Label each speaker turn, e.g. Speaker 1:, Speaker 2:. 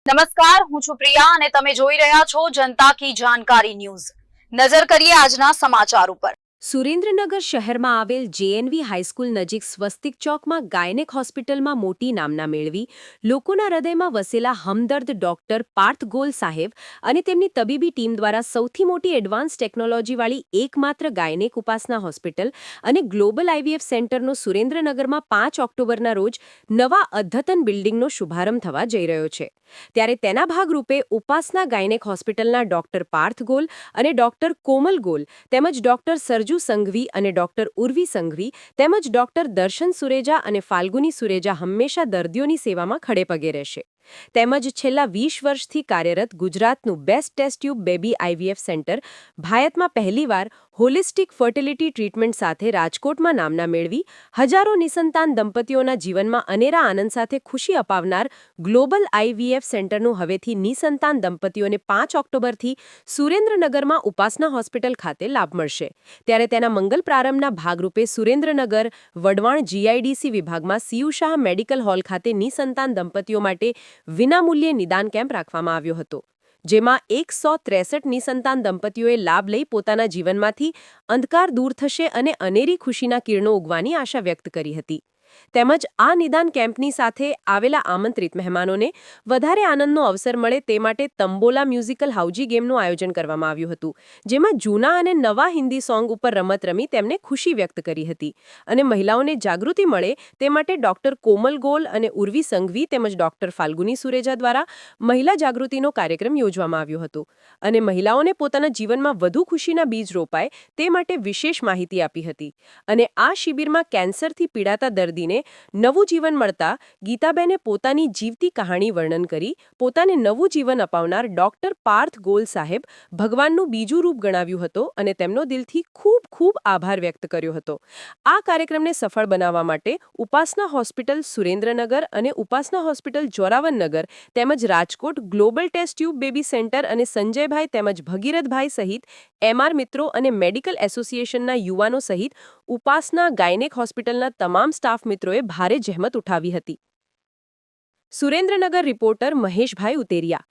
Speaker 1: નમસ્કાર, હું છું પ્રિયા અને તમે જોઈ રહ્યા છો જનતા કી જાણકારી ન્યૂઝ। નજર કરીએ આજના સમાચાર ઉપર।
Speaker 2: સુરેન્દ્રનગર શહેરમાં આવેલ જેએનવી હાઈસ્કૂલ નજીક સ્વસ્તિક ચોકમાં ગાયનેક હોસ્પિટલમાં મોટી નામના મેળવી લોકોના હૃદયમાં વસેલા હમદર્દ ડોક્ટર પાર્થ ગોલ સાહેબ અને તેમની તબીબી ટીમ દ્વારા સૌથી મોટી એડવાન્સ ટેકનોલોજીવાળી એકમાત્ર ગાયનેક ઉપાસના હોસ્પિટલ અને ગ્લોબલ આઈવીએફ સેન્ટરનો સુરેન્દ્રનગરમાં 5 ઓક્ટોબરના રોજ નવા અદ્યતન બિલ્ડિંગનો શુભારંભ થવા જઈ રહ્યો છે। ત્યારે તેના ભાગરૂપે ઉપાસના ગાયનેક હોસ્પિટલના ડોક્ટર પાર્થ ગોલ અને ડોક્ટર કોમલ ગોલ તેમજ ડોક્ટર સરજુ સંઘવી અને ડોક્ટર ઉર્વી સંઘવી તેમજ ડોક્ટર દર્શન સુરેજા અને ફાલ્ગુની સુરેજા હંમેશા દર્દીઓની સેવામાં ખડેપગે રહેશે। તેમજ છેલ્લા 20 વર્ષથી કાર્યરત ગુજરાતનું best test tube baby IVF centre ભારતમાં પહેલીવાર હોલિસ્ટિક ફર્ટિલિટી ટ્રીટમેન્ટ સાથે રાજકોટમાં નામના મેળવી હજારો નિસંતાન દંપતીઓના જીવનમાં અનેરા આનંદ સાથે ખુશી અપાવનાર ગ્લોબલ આઈવીએફ સેન્ટરનું હવેથી નિસંતાન દંપતીઓને 5 ઓક્ટોબરથી સુરેન્દ્રનગરમાં ઉપાસના હોસ્પિટલ ખાતે લાભ મળશે। ત્યારે તેના મંગલ પ્રારંભના ભાગરૂપે સુરેન્દ્રનગર વઢવાણ જીઆઈડીસી વિભાગમાં સીયુ શાહ મેડિકલ હોલ ખાતે નિસંતાન દંપતીઓ માટે વિનામૂલ્યે નિદાન કેમ્પ રાખવામાં આવ્યો હતો, જેમાં 163 નિસંતાન દંપતીઓએ લાભ લઈ પોતાના જીવનમાંથી અંધકાર દૂર થશે અને અનેરી ખુશીના કિરણો ઉગવાની આશા વ્યક્ત કરી હતી। તેમજ આ નિદાન કેમ્પની સાથે આવેલા આમંત્રિત મહેમાનોને વધારે આનંદનો અવસર મળે તે માટે તંબોલા મ્યુઝિકલ હાઉજી ગેમનું આયોજન કરવામાં આવ્યું હતું, જેમાં જૂના અને નવા હિન્દી સોંગ ઉપર રમત રમી તેમને ખુશી વ્યક્ત કરી હતી અને મહિલાઓને જાગૃતિ મળે તે માટે ડોક્ટર કોમલ ગોલ અને ઉર્વી સંઘવી તેમજ ડોક્ટર ફાલ્ગુની સુરેજા દ્વારા મહિલા જાગૃતિનો કાર્યક્રમ યોજવામાં આવ્યો હતો અને મહિલાઓને પોતાના જીવનમાં વધુ ખુશીના બીજ રોપાય તે માટે વિશેષ માહિતી આપી હતી અને આ શિબિરમાં કેન્સરથી પીડાતા દર્દીને નવું જીવન મળતા ગીતાબેને પોતાની જીવતી કહાણી વર્ણન કરી પોતાને નવું જીવન અપાવનાર ડોક્ટર પાર્થ ગોલ સાહેબ ભગવાનનું બીજું રૂપ ગણાવ્યું હતો અને તેમનો દિલથી ખૂબ ખૂબ આભાર વ્યક્ત કર્યો હતો। આ કાર્યક્રમને સફળ બનાવવા માટે ઉપાસના હોસ્પિટલ સુરેન્દ્રનગર અને ઉપાસના હોસ્પિટલ જોરાવરનગર તેમજ Rajkot global test tube baby centre અને સંજયભાઈ તેમજ ભગીરથભાઈ સહિત એમઆર મિત્રો અને મેડિકલ એસોસિએશનના યુવાનો સહિત ઉપાસના ગાયનેક હોસ્પિટલના તમામ સ્ટાફ મિત્રોએ ભારે જહેમત ઉઠાવી હતી। સુરેન્દ્રનગર રિપોર્ટર મહેશભાઈ ઉતેરિયા।